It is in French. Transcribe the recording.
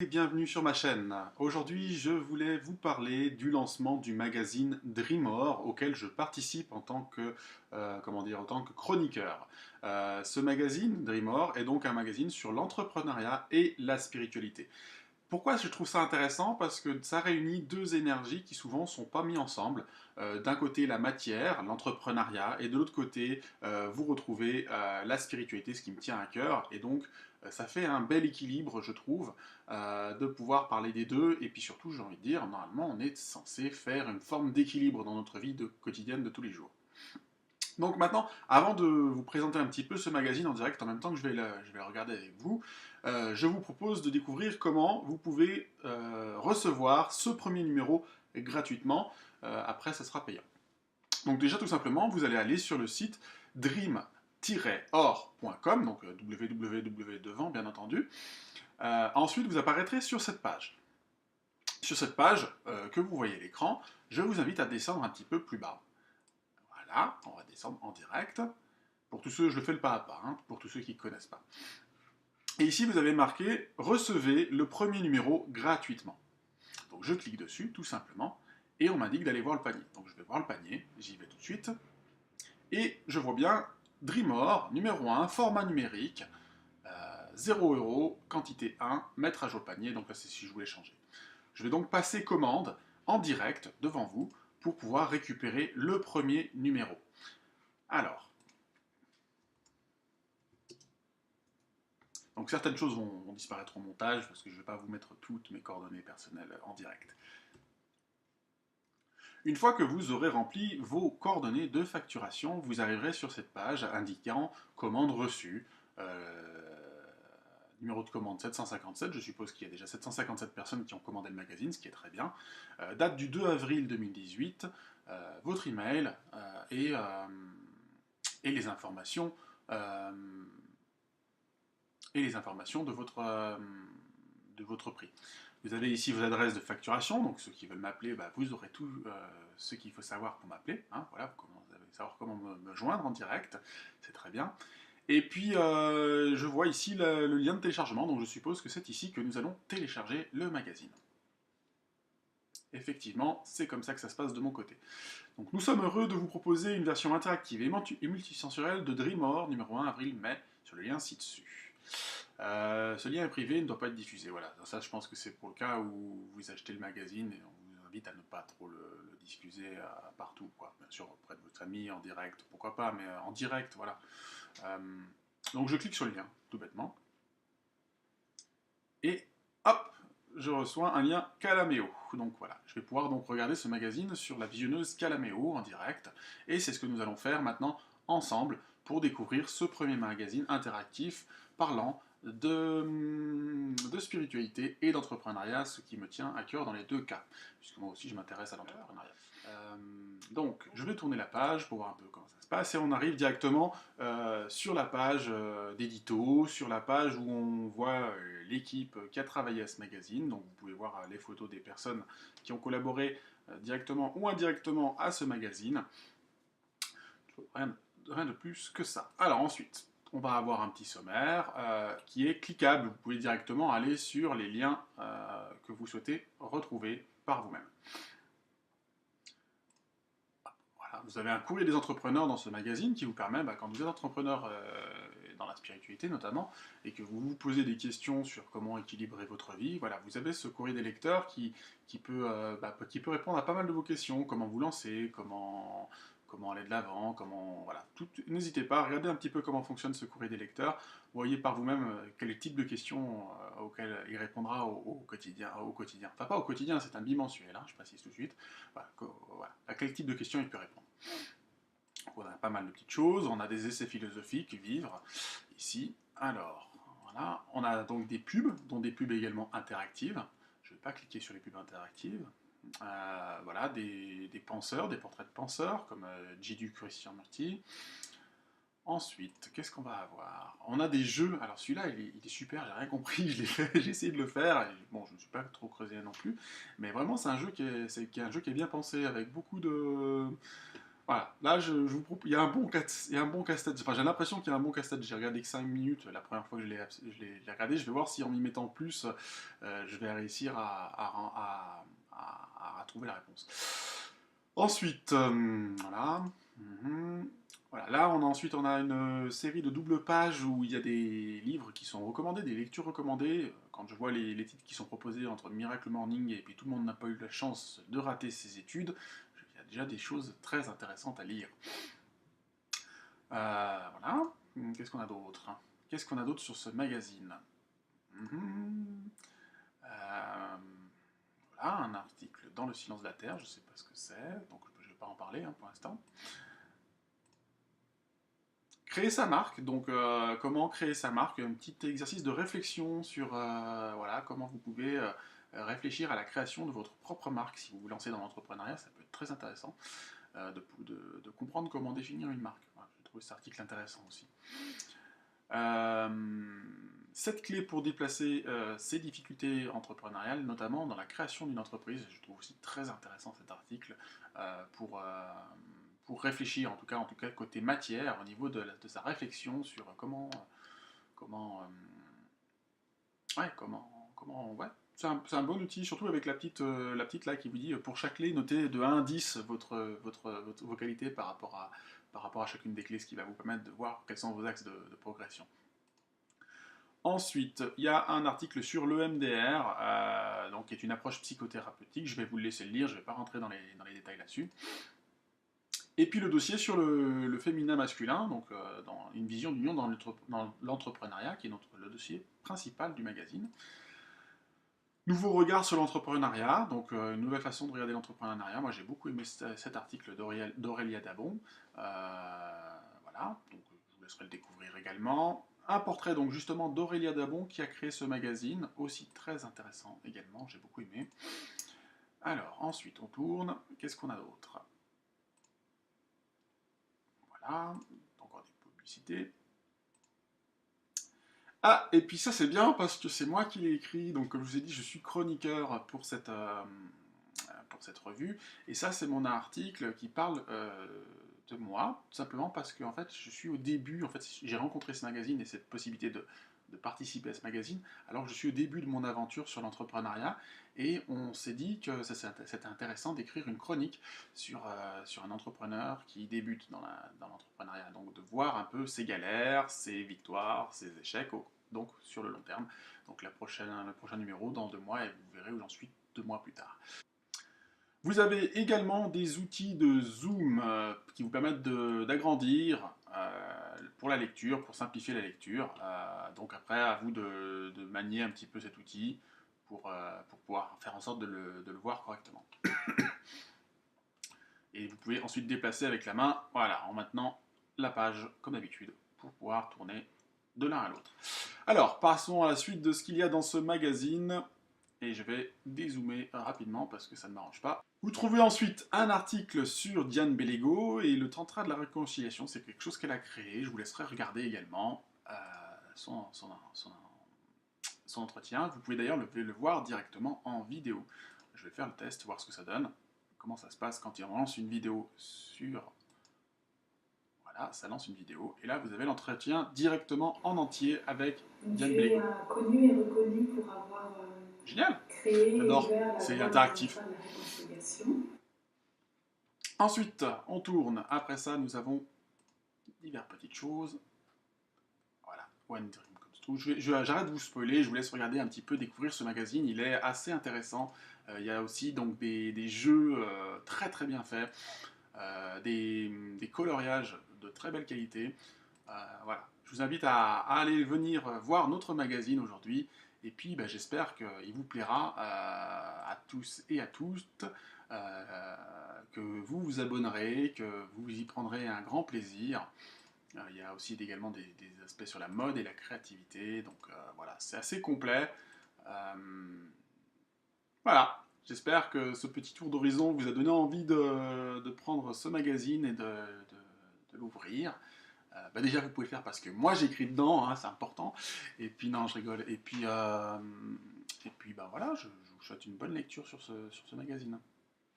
Et bienvenue sur ma chaîne. Aujourd'hui, je voulais vous parler du lancement du magazine Dreamore auquel je participe en tant que, en tant que chroniqueur. Ce magazine, Dreamore, est donc un magazine sur l'entrepreneuriat et la spiritualité. Pourquoi je trouve ça intéressant? Parce que ça réunit deux énergies qui souvent ne sont pas mises ensemble. D'un côté la matière, l'entrepreneuriat, et de l'autre côté vous retrouvez la spiritualité, ce qui me tient à cœur. Et donc ça fait un bel équilibre, je trouve, de pouvoir parler des deux. Et puis surtout, j'ai envie de dire, normalement on est censé faire une forme d'équilibre dans notre vie quotidienne de tous les jours. Donc maintenant, avant de vous présenter un petit peu ce magazine en direct, en même temps que je vais le regarder avec vous, je vous propose de découvrir comment vous pouvez recevoir ce premier numéro gratuitement. Après, ça sera payant. Donc déjà, tout simplement, vous allez aller sur le site dream-or.com, donc www devant, bien entendu. Ensuite, vous apparaîtrez sur cette page. Sur cette page que vous voyez à l'écran, je vous invite à descendre un petit peu plus bas. Voilà, on va descendre en direct. Pour tous ceux, je le fais le pas à pas, hein, pour tous ceux qui ne connaissent pas. Et ici, vous avez marqué recevez le premier numéro gratuitement. Donc je clique dessus, tout simplement, et on m'indique d'aller voir le panier. Donc je vais voir le panier, j'y vais tout de suite, et je vois bien Dreamore, numéro 1, format numérique, 0 €, quantité 1, mettre à jour le panier, donc là c'est si je voulais changer. Je vais donc passer commande en direct devant vous pour pouvoir récupérer le premier numéro. Alors, donc certaines choses vont disparaître au montage parce que je ne vais pas vous mettre toutes mes coordonnées personnelles en direct. Une fois que vous aurez rempli vos coordonnées de facturation, vous arriverez sur cette page indiquant commande reçue, numéro de commande 757, je suppose qu'il y a déjà 757 personnes qui ont commandé le magazine, ce qui est très bien. Date du 2 avril 2018, votre email et les informations de votre prix. Vous avez ici vos adresses de facturation, donc ceux qui veulent m'appeler, bah, vous aurez tout ce qu'il faut savoir pour m'appeler. Hein, voilà, vous allez savoir comment me joindre en direct, c'est très bien. Et puis, je vois ici le lien de téléchargement, donc je suppose que c'est ici que nous allons télécharger le magazine. Effectivement, c'est comme ça que ça se passe de mon côté. Donc nous sommes heureux de vous proposer une version interactive et multisensorielle de Dreamore, numéro 1 avril-mai, sur le lien ci-dessus. Ce lien est privé, il ne doit pas être diffusé. Voilà, ça je pense que c'est pour le cas où vous achetez le magazine et on vous invite à ne pas trop le diffuser partout, quoi. Bien sûr auprès de votre ami, en direct, pourquoi pas, mais en direct, voilà. Euh, donc je clique sur le lien, tout bêtement, et hop, je reçois un lien Calameo. Donc voilà, je vais pouvoir donc regarder ce magazine sur la visionneuse Calameo en direct, et c'est ce que nous allons faire maintenant ensemble pour découvrir ce premier magazine interactif parlant de spiritualité et d'entrepreneuriat, ce qui me tient à cœur dans les deux cas, puisque moi aussi je m'intéresse à l'entrepreneuriat. Euh, donc, je vais tourner la page pour voir un peu comment ça se passe, et on arrive directement sur la page d'édito, sur la page où on voit l'équipe qui a travaillé à ce magazine. Donc, vous pouvez voir les photos des personnes qui ont collaboré directement ou indirectement à ce magazine. Rien de plus que ça. Alors ensuite, on va avoir un petit sommaire qui est cliquable. Vous pouvez directement aller sur les liens que vous souhaitez retrouver par vous-même. Voilà, vous avez un courrier des entrepreneurs dans ce magazine qui vous permet, quand vous êtes entrepreneur dans la spiritualité notamment, et que vous vous posez des questions sur comment équilibrer votre vie, voilà, vous avez ce courrier des lecteurs qui peut répondre à pas mal de vos questions, comment vous lancer, comment aller de l'avant, voilà. N'hésitez pas à regarder un petit peu comment fonctionne ce courrier des lecteurs, voyez par vous-même quel type de questions auxquelles il répondra au quotidien. Enfin pas au quotidien, c'est un bimensuel, hein, je précise tout de suite. Voilà. À quel type de questions il peut répondre. On a pas mal de petites choses, on a des essais philosophiques, vivre, ici. Alors, voilà, on a donc des pubs, dont des pubs également interactives. Je ne vais pas cliquer sur les pubs interactives. Voilà, des penseurs, des portraits de penseurs, comme Jiddu Krishnamurti. Ensuite, qu'est-ce qu'on va avoir? On a des jeux, alors celui-là il est super, j'ai rien compris, je l'ai fait, j'ai essayé de le faire, et bon je ne suis pas trop creusé non plus, mais vraiment c'est un jeu qui est bien pensé, avec beaucoup Voilà, là vous propose, il y a un bon casse-tête, enfin j'ai l'impression qu'il y a un bon casse-tête, j'ai regardé que 5 minutes la première fois que je l'ai regardé, je vais voir si en m'y mettant plus, je vais réussir à trouver la réponse. Ensuite, voilà. Mhm. Voilà, là ensuite on a une série de double pages où il y a des livres qui sont recommandés, des lectures recommandées. Quand je vois les titres qui sont proposés entre Miracle Morning et puis Tout le monde n'a pas eu la chance de rater ses études, il y a déjà des choses très intéressantes à lire. Voilà. Qu'est-ce qu'on a d'autre? Qu'est-ce qu'on a d'autre sur ce magazine? Mhm. Euh, Voilà, un article dans Le Silence de la Terre, je ne sais pas ce que c'est, donc je ne vais pas en parler pour l'instant. Créer sa marque, donc comment créer sa marque, un petit exercice de réflexion sur voilà, comment vous pouvez réfléchir à la création de votre propre marque si vous vous lancez dans l'entrepreneuriat, ça peut être très intéressant de comprendre comment définir une marque. Voilà, j'ai trouvé cet article intéressant aussi. 7 clés pour déplacer ses difficultés entrepreneuriales, notamment dans la création d'une entreprise. Je trouve aussi très intéressant cet article pour réfléchir, en tout cas côté matière, au niveau de sa réflexion sur comment, ouais. C'est un bon outil, surtout avec la petite là qui vous dit pour chaque clé, notez de 1 à 10 vos qualités par rapport à chacune des clés, ce qui va vous permettre de voir quels sont vos axes de progression. Ensuite, il y a un article sur l'EMDR, donc qui est une approche psychothérapeutique. Je vais vous le laisser le lire, je ne vais pas rentrer dans les détails là-dessus. Et puis le dossier sur le féminin masculin, donc dans une vision d'union dans l'entrepreneuriat, qui est le dossier principal du magazine. Nouveau regard sur l'entrepreneuriat, donc une nouvelle façon de regarder l'entrepreneuriat. Moi j'ai beaucoup aimé cet article d'Aurélia Dabon. Voilà, donc je vous laisserai le découvrir également. Un portrait donc justement d'Aurélia Dabon qui a créé ce magazine, aussi très intéressant également, j'ai beaucoup aimé. Alors ensuite on tourne, qu'est-ce qu'on a d'autre? Voilà, encore des publicités. Ah, et puis ça c'est bien parce que c'est moi qui l'ai écrit, donc comme je vous ai dit, je suis chroniqueur pour cette revue, et ça c'est mon article qui parle de moi, tout simplement parce que en fait je suis au début, en fait j'ai rencontré ce magazine et cette possibilité de participer à ce magazine, alors que je suis au début de mon aventure sur l'entrepreneuriat, et on s'est dit que c'était intéressant d'écrire une chronique sur un entrepreneur qui débute dans l'entrepreneuriat, donc de voir un peu ses galères, ses victoires, ses échecs, donc sur le long terme. Donc le prochain numéro dans 2 mois, et vous verrez où j'en suis 2 mois plus tard. Vous avez également des outils de Zoom qui vous permettent d'agrandir pour la lecture, pour simplifier la lecture. Donc après, à vous de manier un petit peu cet outil pour pouvoir faire en sorte de le voir correctement. Et vous pouvez ensuite déplacer avec la main, voilà, en maintenant la page comme d'habitude, pour pouvoir tourner de l'un à l'autre. Alors, passons à la suite de ce qu'il y a dans ce magazine. Et je vais dézoomer rapidement parce que ça ne m'arrange pas. Vous trouvez ensuite un article sur Diane Bellego et le Tantra de la réconciliation. C'est quelque chose qu'elle a créé. Je vous laisserai regarder également son entretien. Vous pouvez d'ailleurs le voir directement en vidéo. Je vais faire le test, voir ce que ça donne. Comment ça se passe quand il lance une vidéo sur... Voilà, ça lance une vidéo. Et là, vous avez l'entretien directement en entier avec Diane Bellego. Tu es connu et reconnu pour avoir Génial. créé et J'adore, ouvert la c'est voie du interactif. tantra de la réconciliation. Ensuite, on tourne. Après ça, nous avons diverses petites choses. Voilà, One Dream Comes True. J'arrête de vous spoiler, je vous laisse regarder un petit peu, découvrir ce magazine. Il est assez intéressant. Il y a aussi donc des jeux très très bien faits, des coloriages de très belle qualité. Voilà, je vous invite à aller venir voir notre magazine aujourd'hui. Et puis, j'espère qu'il vous plaira à tous et à toutes, que vous vous abonnerez, que vous y prendrez un grand plaisir. Il y a aussi également des aspects sur la mode et la créativité. Donc voilà, c'est assez complet. Euh, voilà, j'espère que ce petit tour d'horizon vous a donné envie de prendre ce magazine et de l'ouvrir. Déjà, vous pouvez le faire parce que moi j'écris dedans, hein, c'est important. Et puis, non, je rigole. Et puis voilà, je vous souhaite une bonne lecture sur ce magazine.